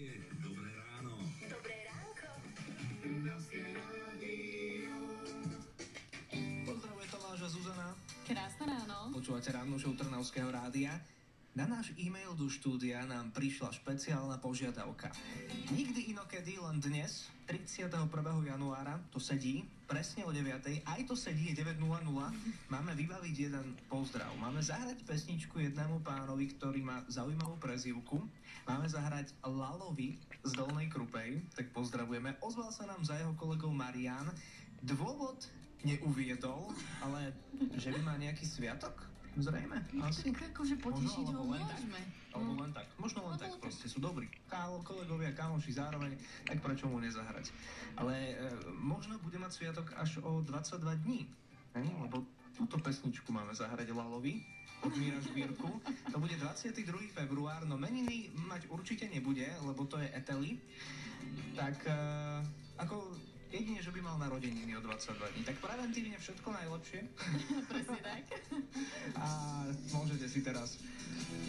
Dobré ráno. Dobré ránko. Pozdravuje Tomáš a Zuzana. Krásne ráno. Počúvate ráno show Trnavského rádia. Na náš e-mail do štúdia nám prišla špeciálna požiadavka. Nikdy inokedy, len dnes, 31. januára, to sedí, presne o 9. Aj to sedí, je 9.00. Máme vybaviť jeden pozdrav. Máme zahrať pesničku jednému pánovi, ktorý má zaujímavú prezývku. Máme zahrať Lalovi z Dolnej Krupej, tak pozdravujeme. Ozval sa nám za jeho kolegou Marián. Dôvod neuviedol, ale že by má nejaký sviatok? Zrejme, asi. Tak akože potešiť ho môžeme. Alebo len tak. Možno len tak, proste sú dobrí. Kolegovia, kamoši zároveň, tak prečo mu nezahrať? Ale možno bude mať sviatok až o 22 dní. Lebo túto pesničku máme zahrať Lalovi od Míra Žbírku. To bude 22. február, no meniny mať určite nebude, lebo to je Eteli. Tak ako jedine, že by mal narodeniny o 22 dní. Tak preventívne všetko najlepšie. Presne tak. A môžete si teraz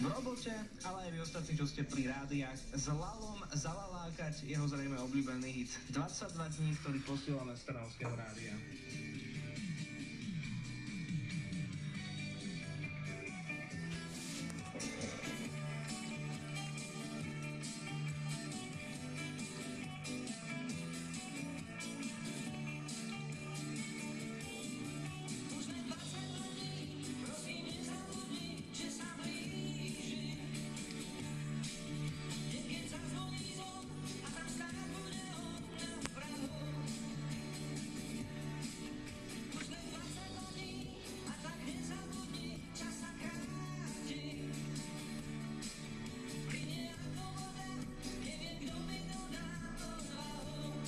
v robote, ale aj vy ostatní, čo ste pri rádiách, s Lalom zalalákať jeho zrejme obľúbený hit 22 dní, ktorý posielame z Trnavského rádia.